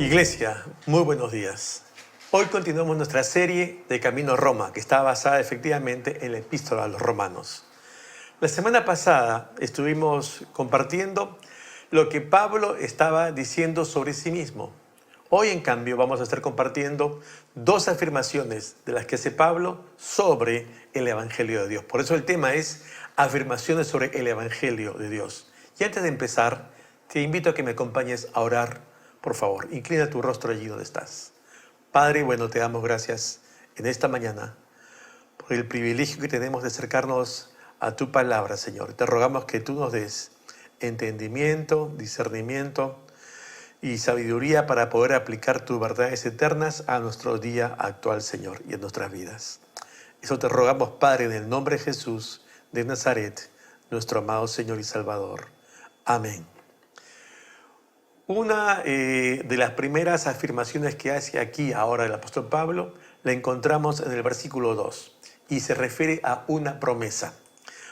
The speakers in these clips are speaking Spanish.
Iglesia, muy buenos días. Hoy continuamos nuestra serie de Camino a Roma, que está basada efectivamente en la Epístola a los Romanos. La semana pasada estuvimos compartiendo lo que Pablo estaba diciendo sobre sí mismo. Hoy, en cambio, vamos a estar compartiendo dos afirmaciones de las que hace Pablo sobre el Evangelio de Dios. Por eso el tema es afirmaciones sobre el Evangelio de Dios. Y antes de empezar, te invito a que me acompañes a orar. Por favor, inclina tu rostro allí donde estás. Padre, bueno, te damos gracias en esta mañana por el privilegio que tenemos de acercarnos a tu palabra, Señor. Te rogamos que tú nos des entendimiento, discernimiento y sabiduría para poder aplicar tus verdades eternas a nuestro día actual, Señor, y en nuestras vidas. Eso te rogamos, Padre, en el nombre de Jesús de Nazaret, nuestro amado Señor y Salvador. Amén. Una de las primeras afirmaciones que hace aquí ahora el apóstol Pablo la encontramos en el versículo 2 y se refiere a una promesa.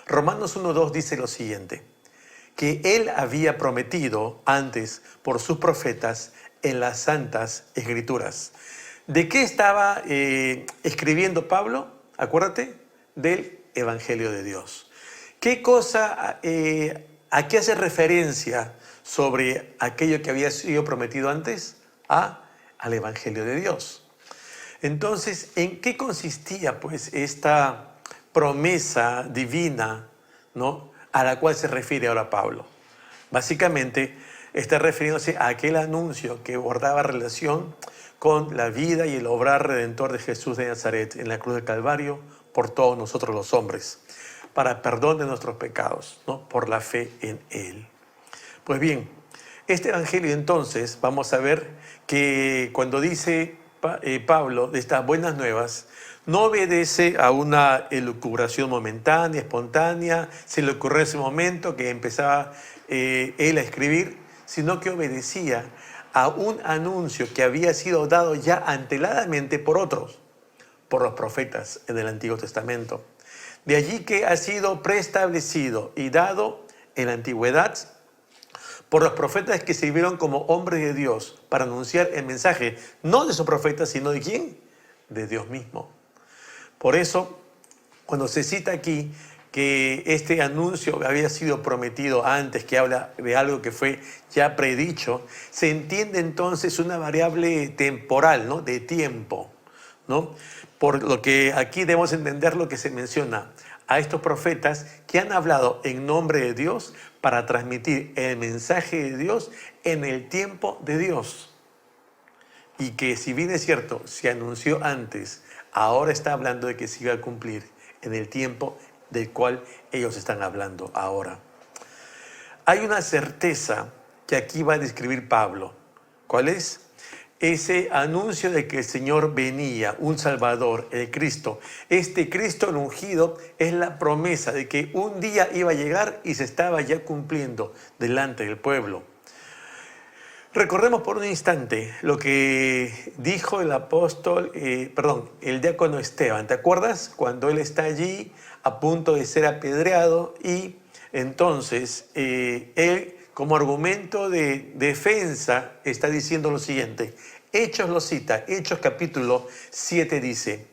Romanos 1:2 dice lo siguiente: que él había prometido antes por sus profetas en las santas escrituras. ¿De qué estaba escribiendo Pablo? Acuérdate, del Evangelio de Dios. ¿Qué cosa, a qué hace referencia sobre aquello que había sido prometido antes? Al Evangelio de Dios. Entonces, ¿en qué consistía pues esta promesa divina, ¿no?, a la cual se refiere ahora Pablo? Básicamente está refiriéndose a aquel anuncio que guardaba relación con la vida y el obrar redentor de Jesús de Nazaret en la cruz del Calvario por todos nosotros los hombres, para perdón de nuestros pecados, ¿no?, por la fe en Él. Pues bien, este evangelio entonces vamos a ver que cuando dice Pablo de estas buenas nuevas, no obedece a una elucubración momentánea, espontánea, se le ocurrió en ese momento que empezaba él a escribir, sino que obedecía a un anuncio que había sido dado ya anteladamente por otros, por los profetas en el Antiguo Testamento. De allí que ha sido preestablecido y dado en la antigüedad por los profetas que sirvieron como hombres de Dios para anunciar el mensaje, no de esos profetas, sino de ¿quién? De Dios mismo. Por eso, cuando se cita aquí que este anuncio había sido prometido antes, que habla de algo que fue ya predicho, se entiende entonces una variable temporal, ¿no?, de tiempo, ¿no? Por lo que aquí debemos entender lo que se menciona a estos profetas que han hablado en nombre de Dios para transmitir el mensaje de Dios en el tiempo de Dios. Y que, si bien es cierto, se anunció antes, ahora está hablando de que se iba a cumplir en el tiempo del cual ellos están hablando ahora. Hay una certeza que aquí va a describir Pablo. ¿Cuál es? Ese anuncio de que el Señor venía, un Salvador, el Cristo. Este Cristo el ungido es la promesa de que un día iba a llegar y se estaba ya cumpliendo delante del pueblo. Recordemos por un instante lo que dijo el el diácono Esteban. ¿Te acuerdas? Cuando él está allí a punto de ser apedreado y entonces él, como argumento de defensa, está diciendo lo siguiente. Hechos lo cita, Hechos capítulo 7 dice: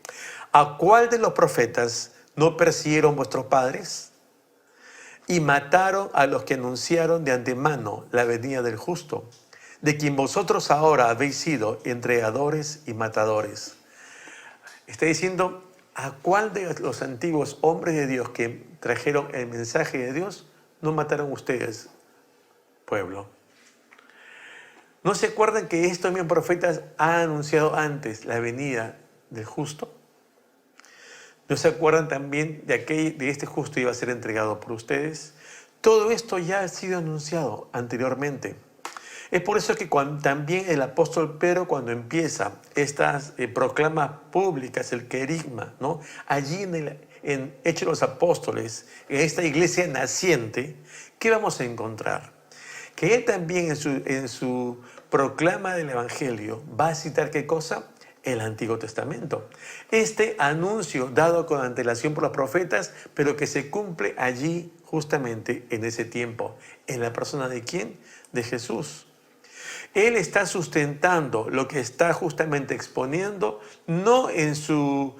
¿a cuál de los profetas no persiguieron vuestros padres? Y mataron a los que anunciaron de antemano la venida del justo, de quien vosotros ahora habéis sido entregadores y matadores. Está diciendo, ¿a cuál de los antiguos hombres de Dios que trajeron el mensaje de Dios no mataron ustedes, pueblo? ¿No se acuerdan que estos mismos profetas han anunciado antes la venida del justo? ¿No se acuerdan también de este justo iba a ser entregado por ustedes? Todo esto ya ha sido anunciado anteriormente. Es por eso que también el apóstol Pedro, cuando empieza estas proclamas públicas, el querigma, ¿no?, allí en Hechos de los Apóstoles, en esta iglesia naciente, ¿qué vamos a encontrar? Que él también en su proclama del Evangelio va a citar ¿qué cosa? El Antiguo Testamento. Este anuncio dado con antelación por los profetas, pero que se cumple allí justamente en ese tiempo. ¿En la persona de quién? De Jesús. Él está sustentando lo que está justamente exponiendo, no en su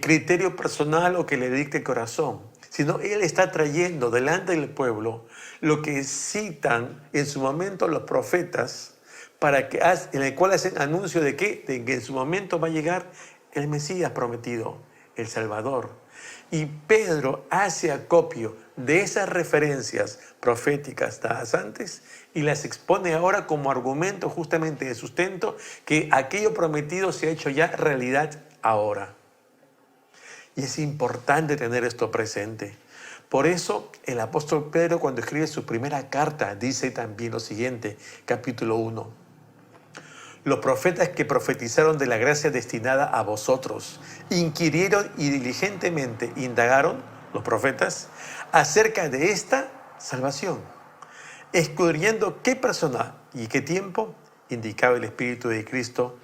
criterio personal o que le dicte el corazón, sino Él está trayendo delante del pueblo lo que citan en su momento los profetas, en el cual hacen anuncio de que en su momento va a llegar el Mesías prometido, el Salvador. Y Pedro hace acopio de esas referencias proféticas dadas antes y las expone ahora como argumento justamente de sustento que aquello prometido se ha hecho ya realidad ahora. Y es importante tener esto presente. Por eso el apóstol Pedro, cuando escribe su primera carta, dice también lo siguiente, capítulo 1. Los profetas que profetizaron de la gracia destinada a vosotros inquirieron y diligentemente indagaron, los profetas, acerca de esta salvación, escudriñando qué persona y qué tiempo indicaba el Espíritu de Cristo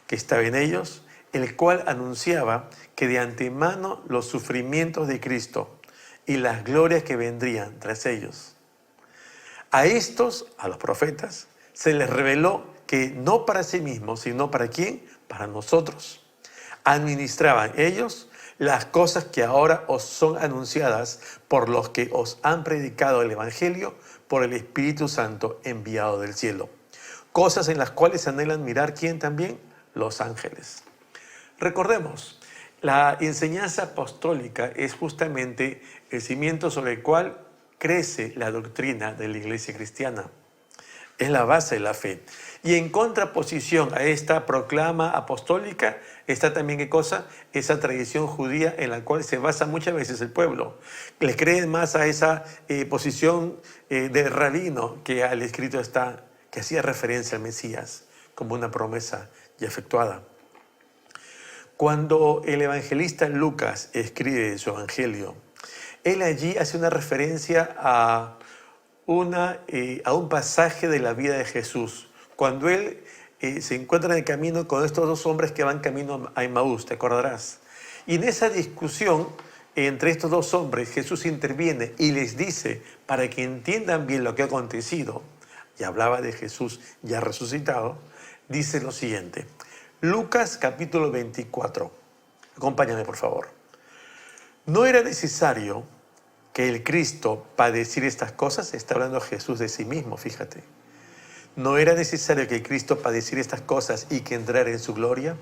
que estaba en ellos, el cual anunciaba que de antemano los sufrimientos de Cristo y las glorias que vendrían tras ellos. A estos, a los profetas, se les reveló que no para sí mismos, sino para quién, para nosotros, administraban ellos las cosas que ahora os son anunciadas por los que os han predicado el Evangelio por el Espíritu Santo enviado del cielo. Cosas en las cuales anhelan mirar quién también, los ángeles. Recordemos, la enseñanza apostólica es justamente el cimiento sobre el cual crece la doctrina de la iglesia cristiana. Es la base de la fe. Y en contraposición a esta proclama apostólica está también, ¿qué cosa? Esa tradición judía en la cual se basa muchas veces el pueblo. Le creen más a esa posición del rabino que al escrito está, que hacía referencia al Mesías como una promesa ya efectuada. Cuando el evangelista Lucas escribe su evangelio, él allí hace una referencia a un pasaje de la vida de Jesús, cuando él se encuentra en el camino con estos dos hombres que van camino a Emaús, te acordarás. Y en esa discusión entre estos dos hombres, Jesús interviene y les dice, para que entiendan bien lo que ha acontecido, y hablaba de Jesús ya resucitado, dice lo siguiente. Lucas capítulo 24, acompáñame por favor. No era necesario que el Cristo padeciera estas cosas, está hablando Jesús de sí mismo, fíjate. No era necesario que el Cristo padeciera estas cosas y que entrara en su gloria.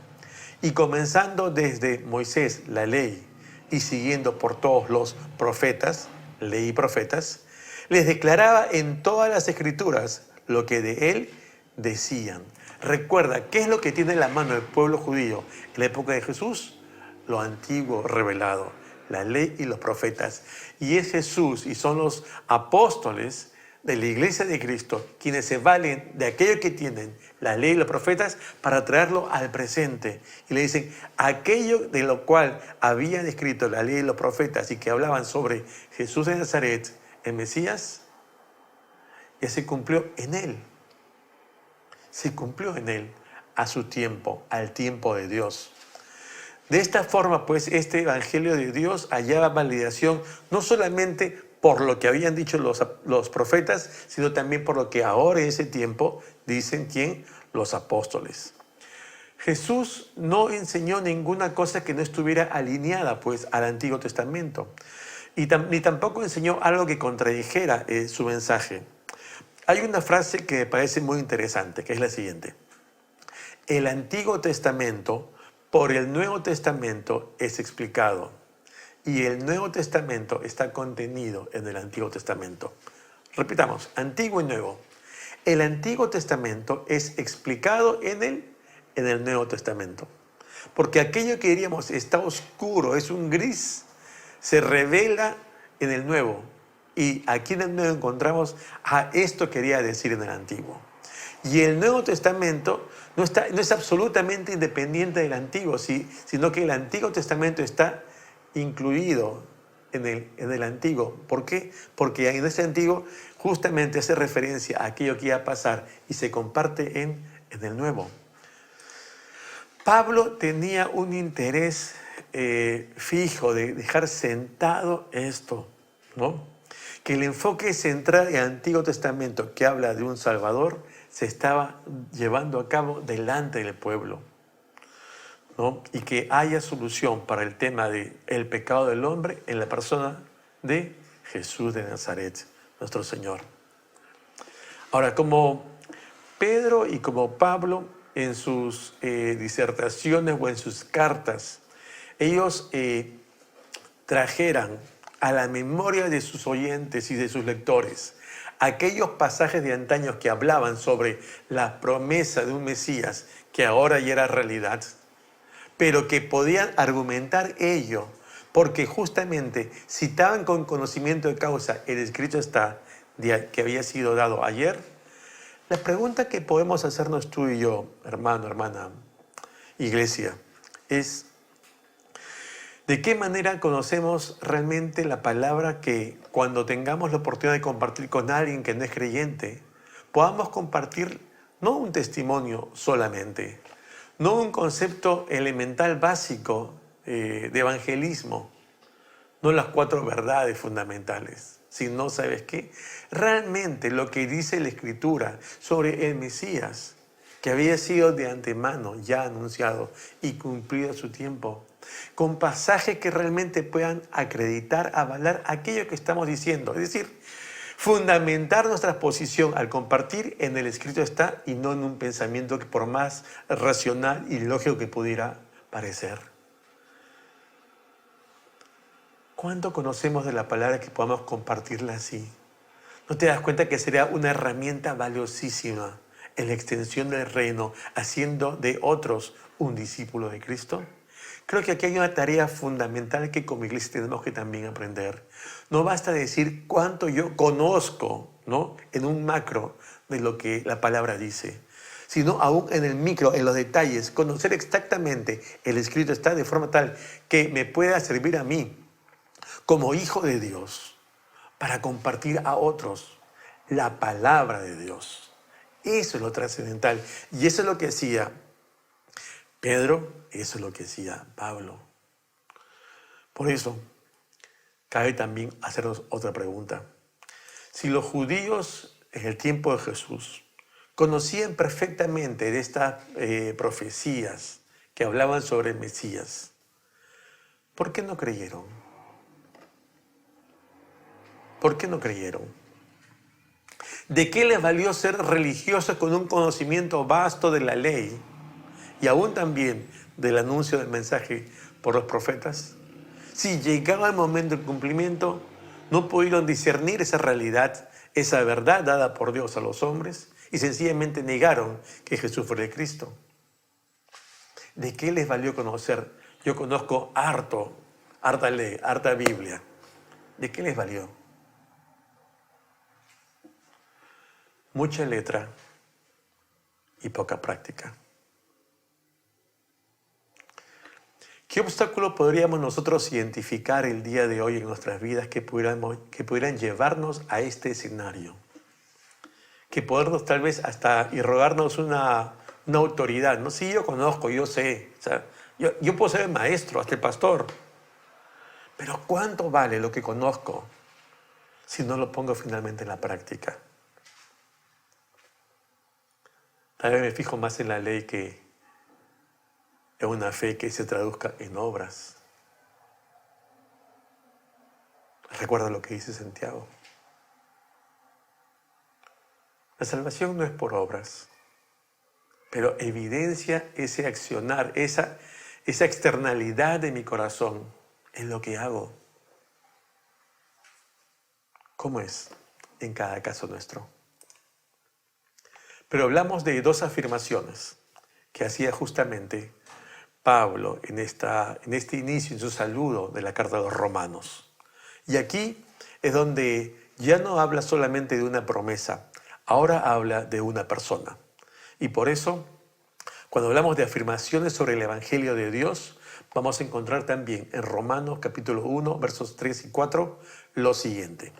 Y comenzando desde Moisés, la ley, y siguiendo por todos los profetas, ley y profetas, les declaraba en todas las escrituras lo que de él decían. Recuerda, ¿qué es lo que tiene en la mano el pueblo judío en la época de Jesús? Lo antiguo revelado, la ley y los profetas. Y es Jesús y son los apóstoles de la iglesia de Cristo quienes se valen de aquello que tienen, la ley y los profetas, para traerlo al presente. Y le dicen, aquello de lo cual habían escrito la ley y los profetas y que hablaban sobre Jesús de Nazaret, el Mesías, ya se cumplió en él. Se cumplió en él a su tiempo, al tiempo de Dios. De esta forma, pues, este evangelio de Dios hallaba validación no solamente por lo que habían dicho los profetas, sino también por lo que ahora en ese tiempo dicen ¿quién? Los apóstoles. Jesús no enseñó ninguna cosa que no estuviera alineada, pues, al Antiguo Testamento. Ni tampoco enseñó algo que contradijera su mensaje. Hay una frase que me parece muy interesante, que es la siguiente. El Antiguo Testamento por el Nuevo Testamento es explicado y el Nuevo Testamento está contenido en el Antiguo Testamento. Repitamos, Antiguo y Nuevo. El Antiguo Testamento es explicado en el Nuevo Testamento. Porque aquello que diríamos está oscuro, es un gris, se revela en el Nuevo. Y aquí en el Nuevo encontramos, esto quería decir en el Antiguo. Y el Nuevo Testamento no es absolutamente independiente del Antiguo, sino que el Antiguo Testamento está incluido en el Antiguo. ¿Por qué? Porque en ese Antiguo justamente hace referencia a aquello que iba a pasar y se comparte en el Nuevo. Pablo tenía un interés fijo de dejar sentado esto, ¿no? Que el enfoque central del Antiguo Testamento, que habla de un Salvador, se estaba llevando a cabo delante del pueblo, ¿no? Y que haya solución para el tema del pecado del hombre en la persona de Jesús de Nazaret, nuestro Señor. Ahora, como Pedro y como Pablo en sus disertaciones o en sus cartas, ellos trajeran a la memoria de sus oyentes y de sus lectores aquellos pasajes de antaño que hablaban sobre la promesa de un Mesías que ahora ya era realidad, pero que podían argumentar ello, porque justamente citaban con conocimiento de causa el escrito está que había sido dado ayer. La pregunta que podemos hacernos tú y yo, hermano, hermana, iglesia, es: ¿de qué manera conocemos realmente la palabra que cuando tengamos la oportunidad de compartir con alguien que no es creyente, podamos compartir no un testimonio solamente, no un concepto elemental básico de evangelismo, no las 4 verdades fundamentales, sino, ¿sabes qué? Realmente lo que dice la Escritura sobre el Mesías, que había sido de antemano ya anunciado y cumplido su tiempo, con pasajes que realmente puedan acreditar, avalar aquello que estamos diciendo. Es decir, fundamentar nuestra posición al compartir en el escrito está y no en un pensamiento que por más racional y lógico que pudiera parecer. ¿Cuánto conocemos de la palabra que podamos compartirla así? ¿No te das cuenta que sería una herramienta valiosísima en la extensión del reino, haciendo de otros un discípulo de Cristo? Creo que aquí hay una tarea fundamental que como iglesia tenemos que también aprender. No basta decir cuánto yo conozco, ¿no?, en un macro de lo que la palabra dice, sino aún en el micro, en los detalles, conocer exactamente el escrito está de forma tal que me pueda servir a mí como hijo de Dios para compartir a otros la palabra de Dios. Eso es lo trascendental y eso es lo que hacía Pedro, eso es lo que decía Pablo. Por eso, cabe también hacernos otra pregunta. Si los judíos en el tiempo de Jesús conocían perfectamente de estas profecías que hablaban sobre el Mesías, ¿por qué no creyeron? ¿Por qué no creyeron? ¿De qué les valió ser religiosos con un conocimiento vasto de la ley y aún también del anuncio del mensaje por los profetas? Si llegaba el momento del cumplimiento, no pudieron discernir esa realidad, esa verdad dada por Dios a los hombres y sencillamente negaron que Jesús fuera el Cristo. ¿De qué les valió conocer? Yo conozco harta ley, harta Biblia. ¿De qué les valió? Mucha letra y poca práctica. ¿Qué obstáculo podríamos nosotros identificar el día de hoy en nuestras vidas que pudieran llevarnos a este escenario? Que podernos tal vez hasta irrogarnos una autoridad, ¿no? Sí, yo conozco, yo sé, o sea, yo puedo ser el maestro, hasta el pastor, pero ¿cuánto vale lo que conozco si no lo pongo finalmente en la práctica? Tal vez me fijo más en la ley que en una fe que se traduzca en obras. Recuerda lo que dice Santiago. La salvación no es por obras, pero evidencia ese accionar, esa externalidad de mi corazón en lo que hago. ¿Cómo es en cada caso nuestro? Pero hablamos de 2 afirmaciones que hacía justamente Pablo en este inicio, en su saludo de la carta a los Romanos. Y aquí es donde ya no habla solamente de una promesa, ahora habla de una persona. Y por eso, cuando hablamos de afirmaciones sobre el Evangelio de Dios, vamos a encontrar también en Romanos capítulo 1, versos 3 y 4, lo siguiente.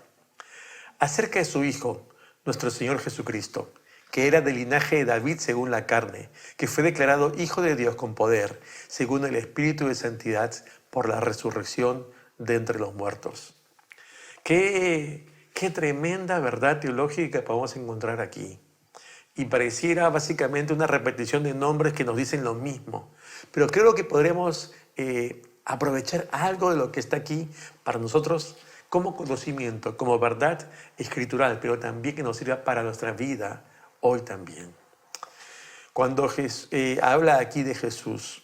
Acerca de su Hijo, nuestro Señor Jesucristo, que era del linaje de David según la carne, que fue declarado Hijo de Dios con poder, según el Espíritu de Santidad, por la resurrección de entre los muertos. Qué tremenda verdad teológica podemos encontrar aquí. y pareciera básicamente una repetición de nombres que nos dicen lo mismo. Pero creo que podremos aprovechar algo de lo que está aquí para nosotros como conocimiento, como verdad escritural, pero también que nos sirva para nuestra vida hoy también. Cuando habla aquí de Jesús,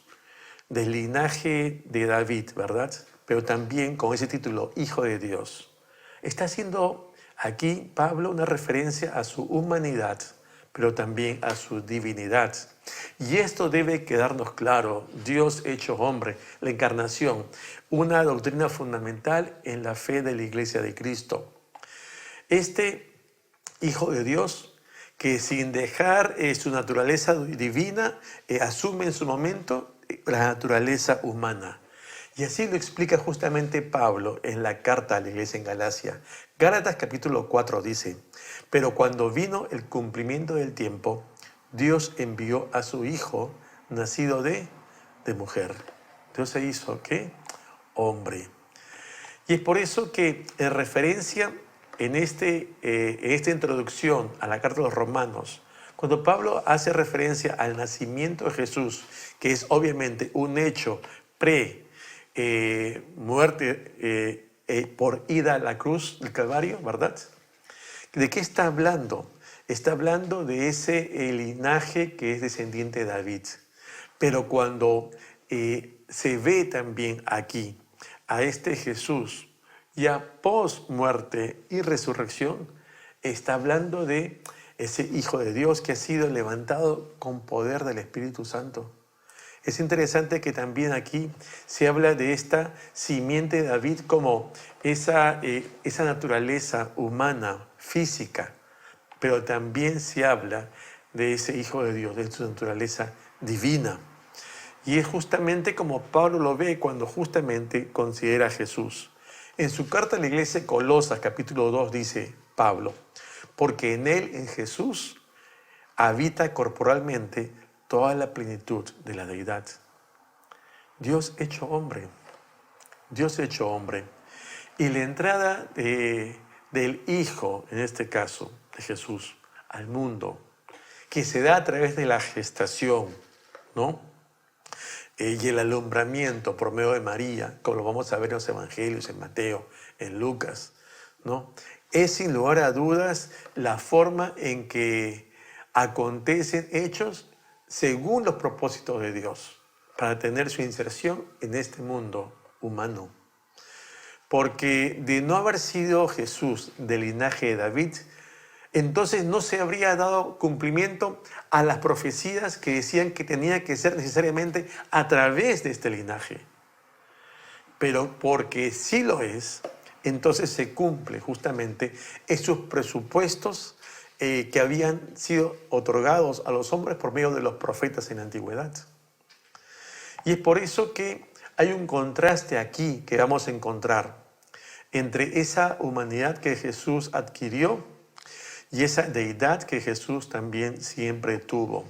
del linaje de David, ¿verdad? Pero también con ese título, Hijo de Dios. Está haciendo aquí Pablo una referencia a su humanidad, pero también a su divinidad. Y esto debe quedarnos claro, Dios hecho hombre, la encarnación, una doctrina fundamental en la fe de la Iglesia de Cristo. Este Hijo de Dios, que sin dejar su naturaleza divina, asume en su momento la naturaleza humana. Y así lo explica justamente Pablo en la carta a la iglesia en Galacia. Gálatas capítulo 4 dice, pero cuando vino el cumplimiento del tiempo, Dios envió a su Hijo, nacido de mujer. Dios se hizo, ¿qué? Hombre. Y es por eso que en referencia en esta introducción a la carta de los Romanos, cuando Pablo hace referencia al nacimiento de Jesús, que es obviamente un hecho muerte por ida a la cruz del Calvario, ¿verdad? ¿De qué está hablando? Está hablando de ese linaje que es descendiente de David. Pero cuando se ve también aquí a este Jesús, ya post muerte y resurrección, está hablando de ese Hijo de Dios que ha sido levantado con poder del Espíritu Santo. Es interesante que también aquí se habla de esta simiente de David como esa naturaleza humana, física, pero también se habla de ese Hijo de Dios, de su naturaleza divina. Y es justamente como Pablo lo ve cuando justamente considera a Jesús. En su carta a la iglesia de Colosas, capítulo 2, dice Pablo, porque en él, en Jesús, habita corporalmente toda la plenitud de la deidad. Dios hecho hombre, Dios hecho hombre. Y la entrada del Hijo, en este caso, de Jesús, al mundo, que se da a través de la gestación, ¿no? Y el alumbramiento por medio de María, como lo vamos a ver en los Evangelios, en Mateo, en Lucas, ¿no? Es sin lugar a dudas la forma en que acontecen hechos según los propósitos de Dios, para tener su inserción en este mundo humano. Porque de no haber sido Jesús del linaje de David, entonces no se habría dado cumplimiento a las profecías que decían que tenía que ser necesariamente a través de este linaje. Pero porque sí lo es, entonces se cumple justamente esos presupuestos que habían sido otorgados a los hombres por medio de los profetas en la antigüedad. Y es por eso que hay un contraste aquí que vamos a encontrar entre esa humanidad que Jesús adquirió y esa deidad que Jesús también siempre tuvo.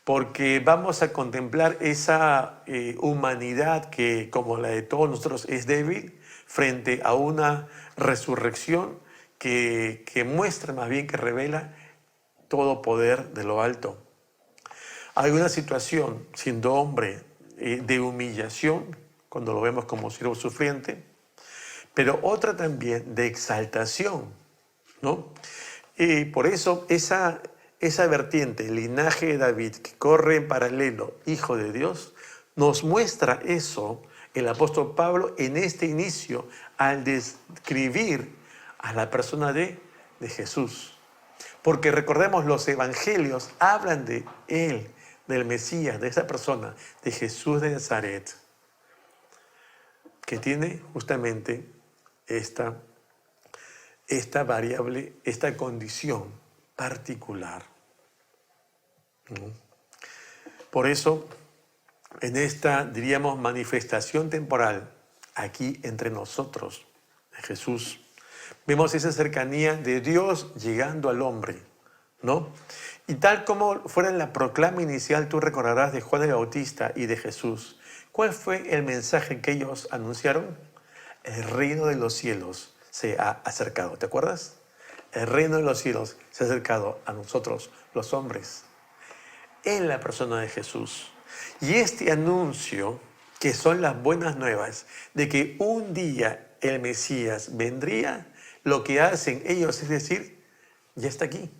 Porque vamos a contemplar esa humanidad que, como la de todos nosotros, es débil frente a una resurrección que muestra, más bien que revela todo poder de lo alto. Hay una situación, siendo hombre, de humillación, cuando lo vemos como siervo sufriente, pero otra también de exaltación, ¿no? Y por eso esa vertiente, el linaje de David, que corre en paralelo, Hijo de Dios, nos muestra eso el apóstol Pablo en este inicio al describir a la persona de Jesús. Porque recordemos, los evangelios hablan de él, del Mesías, de esa persona, de Jesús de Nazaret, que tiene justamente esta variable, esta condición particular. Por eso, en esta, diríamos, manifestación temporal, aquí entre nosotros, de Jesús, vemos esa cercanía de Dios llegando al hombre, ¿no? Y tal como fuera en la proclama inicial, tú recordarás de Juan el Bautista y de Jesús. ¿Cuál fue el mensaje que ellos anunciaron? El reino de los cielos se ha acercado, ¿te acuerdas? El reino de los cielos se ha acercado a nosotros, los hombres, en la persona de Jesús. Y este anuncio, que son las buenas nuevas, de que un día el Mesías vendría, lo que hacen ellos es decir, ya está aquí,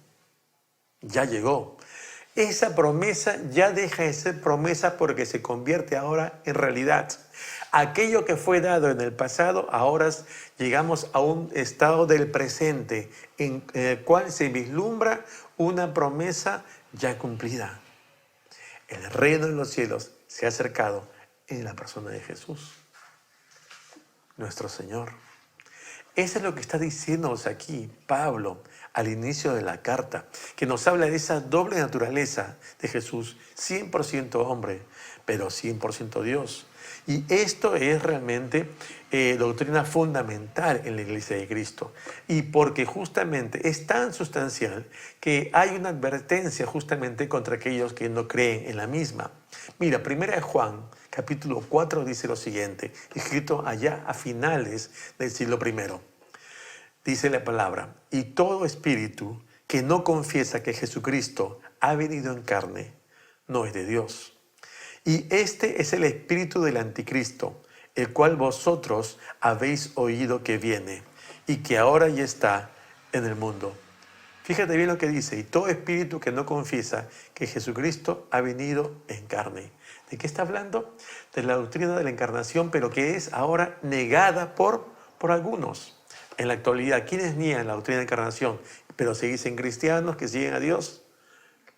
ya llegó. Esa promesa ya deja de ser promesa porque se convierte ahora en realidad. Aquello que fue dado en el pasado, ahora llegamos a un estado del presente en el cual se vislumbra una promesa ya cumplida. El reino de los cielos se ha acercado en la persona de Jesús, nuestro Señor. Eso es lo que está diciéndonos aquí Pablo al inicio de la carta, que nos habla de esa doble naturaleza de Jesús, 100% hombre, pero 100% Dios. Y esto es realmente doctrina fundamental en la Iglesia de Cristo. Y porque justamente es tan sustancial que hay una advertencia justamente contra aquellos que no creen en la misma. Mira, 1 Juan, capítulo 4, dice lo siguiente, escrito allá a finales del siglo I. Dice la palabra, y todo espíritu que no confiesa que Jesucristo ha venido en carne, no es de Dios. Y este es el espíritu del anticristo, el cual vosotros habéis oído que viene y que ahora ya está en el mundo. Fíjate bien lo que dice, y todo espíritu que no confiesa que Jesucristo ha venido en carne. ¿De qué está hablando? De la doctrina de la encarnación, pero que es ahora negada por algunos. En la actualidad, ¿quiénes niegan la doctrina de la encarnación, pero se dicen cristianos que siguen a Dios?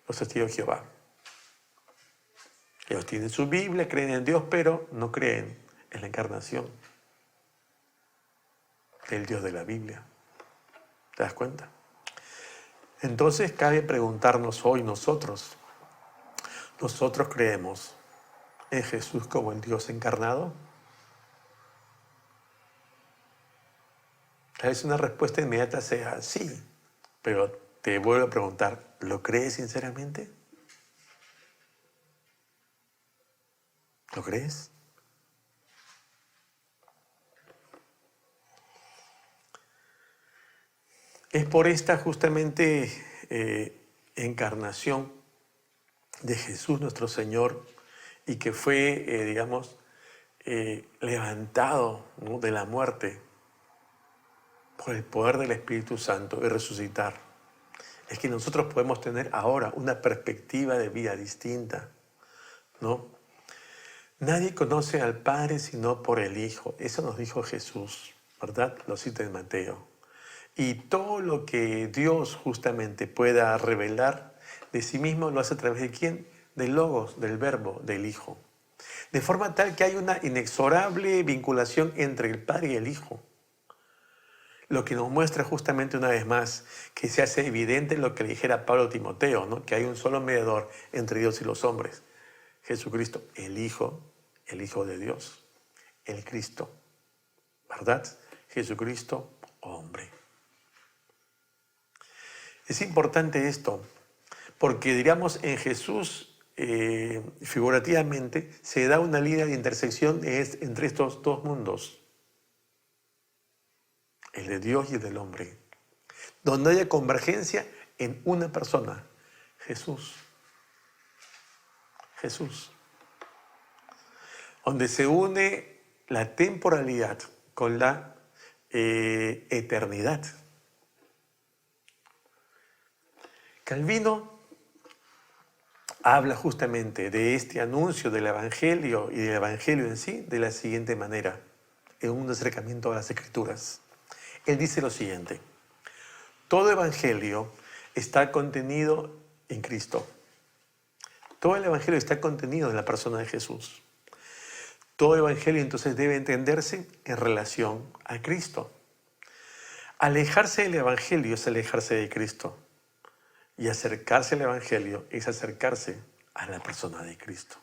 Los testigos de Jehová. Ellos tienen su Biblia, creen en Dios, pero no creen en la encarnación del Dios de la Biblia. ¿Te das cuenta? Entonces cabe preguntarnos hoy nosotros creemos en Jesús como el Dios encarnado. Tal vez una respuesta inmediata sea sí, pero te vuelvo a preguntar, ¿lo crees sinceramente? ¿Lo crees? Es por esta justamente encarnación de Jesús nuestro Señor y que fue, levantado, ¿no?, de la muerte por el poder del Espíritu Santo y resucitar. Es que nosotros podemos tener ahora una perspectiva de vida distinta, ¿no? Nadie conoce al Padre sino por el Hijo. Eso nos dijo Jesús, ¿verdad? Lo cita en Mateo. Y todo lo que Dios justamente pueda revelar de sí mismo lo hace a través de ¿quién? Del Logos, del Verbo, del Hijo. De forma tal que hay una inexorable vinculación entre el Padre y el Hijo. Lo que nos muestra justamente una vez más que se hace evidente lo que le dijera Pablo a Timoteo, ¿no? Que hay un solo mediador entre Dios y los hombres. Jesucristo, el Hijo de Dios, el Cristo, ¿verdad? Jesucristo, hombre. Es importante esto, porque diríamos en Jesús, figurativamente, se da una línea de intersección entre estos dos mundos, el de Dios y el del hombre, donde haya convergencia en una persona, Jesús. Jesús. Donde se une la temporalidad con la eternidad. Calvino habla justamente de este anuncio del Evangelio y del Evangelio en sí de la siguiente manera, en un acercamiento a las Escrituras. Él dice lo siguiente: todo Evangelio está contenido en Cristo. Todo el Evangelio está contenido en la persona de Jesús. Todo Evangelio entonces debe entenderse en relación a Cristo. Alejarse del Evangelio es alejarse de Cristo. Y acercarse al Evangelio es acercarse a la persona de Cristo.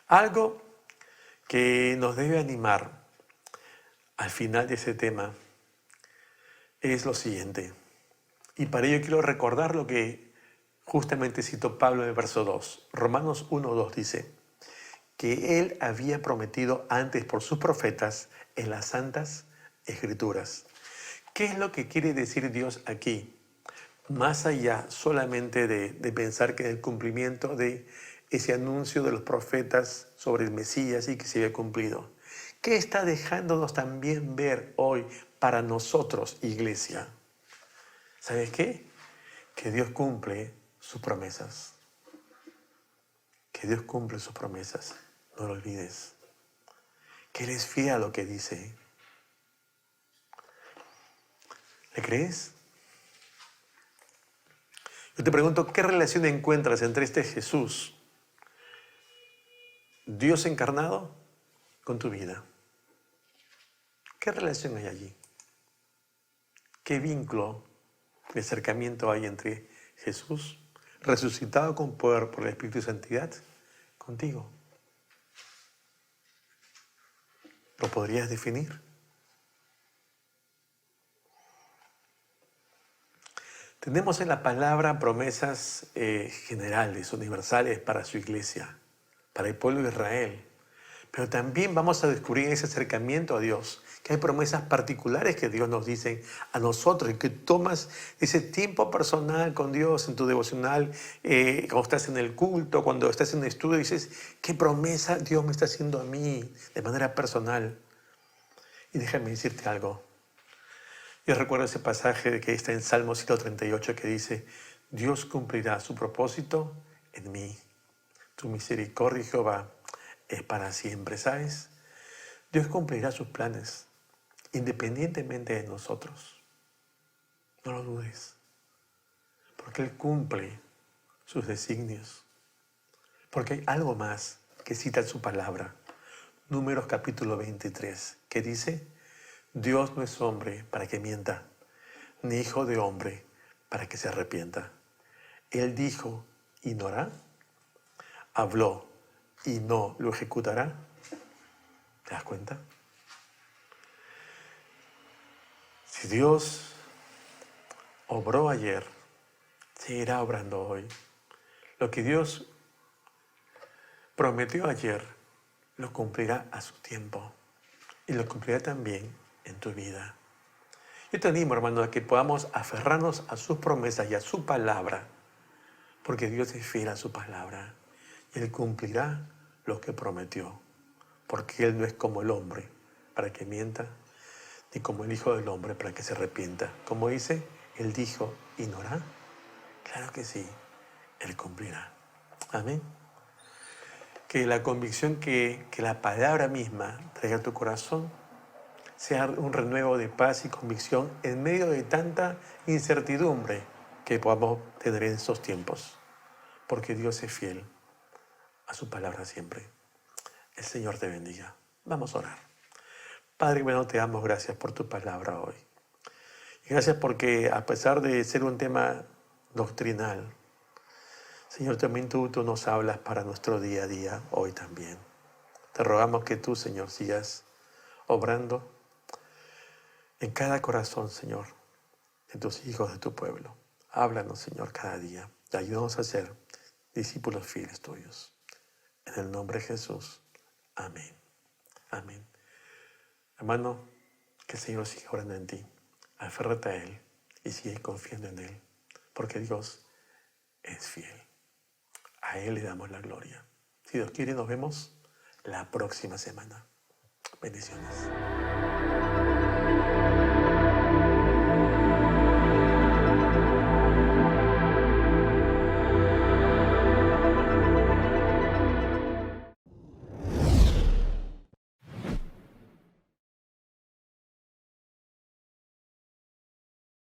Algo que nos debe animar al final de ese tema es lo siguiente. Y para ello quiero recordar lo que justamente citó Pablo en el verso 2. Romanos 1:2 dice que él había prometido antes por sus profetas en las santas Escrituras ¿Qué es lo que quiere decir Dios aquí? Más allá solamente de pensar que en el cumplimiento de ese anuncio de los profetas sobre el Mesías y que se había cumplido. ¿Qué está dejándonos también ver hoy para nosotros, iglesia? ¿Sabes qué? Que Dios cumple sus promesas. Que Dios cumple sus promesas. No lo olvides. Que Él es fiel a lo que dice. ¿Le crees? Yo te pregunto, ¿qué relación encuentras entre este Jesús, Dios encarnado, con tu vida? ¿Qué relación hay allí? ¿Qué vínculo de acercamiento hay entre Jesús, resucitado con poder por el Espíritu de Santidad, contigo? ¿Lo podrías definir? Tenemos en la palabra promesas generales, universales para su iglesia, para el pueblo de Israel. Pero también vamos a descubrir en ese acercamiento a Dios que hay promesas particulares que Dios nos dice a nosotros y que tomas ese tiempo personal con Dios en tu devocional, cuando estás en el culto, cuando estás en el estudio, dices, ¿qué promesa Dios me está haciendo a mí de manera personal? Y déjame decirte algo. Yo recuerdo ese pasaje que está en Salmo 138 que dice, Dios cumplirá su propósito en mí. Tu misericordia, Jehová, es para siempre, ¿sabes? Dios cumplirá sus planes, independientemente de nosotros. No lo dudes, porque Él cumple sus designios. Porque hay algo más que cita en su palabra. Números capítulo 23, que dice, Dios no es hombre para que mienta, ni hijo de hombre para que se arrepienta. Él dijo y no hará, habló y no lo ejecutará. ¿Te das cuenta? Si Dios obró ayer, seguirá obrando hoy. Lo que Dios prometió ayer, lo cumplirá a su tiempo. Y lo cumplirá también en tu vida. Yo te animo, hermano, a que podamos aferrarnos a sus promesas y a su palabra, porque Dios es fiel a su palabra. Y Él cumplirá lo que prometió, porque Él no es como el hombre para que mienta, ni como el Hijo del Hombre para que se arrepienta. Como dice, Él dijo y no hará. Claro que sí, Él cumplirá. Amén. Que la convicción que la palabra misma traiga a tu corazón sea un renuevo de paz y convicción en medio de tanta incertidumbre que podamos tener en estos tiempos. Porque Dios es fiel a su palabra siempre. El Señor te bendiga. Vamos a orar. Padre, bueno, te damos gracias por tu palabra hoy. Y gracias porque a pesar de ser un tema doctrinal, Señor, también tú nos hablas para nuestro día a día, hoy también. Te rogamos que tú, Señor, sigas obrando en cada corazón, Señor, de tus hijos, de tu pueblo. Háblanos, Señor, cada día. Ayúdanos a ser discípulos fieles tuyos. En el nombre de Jesús. Amén. Amén. Hermano, que el Señor siga orando en ti. Aférrate a Él y sigue confiando en Él, porque Dios es fiel. A Él le damos la gloria. Si Dios quiere, nos vemos la próxima semana. Bendiciones.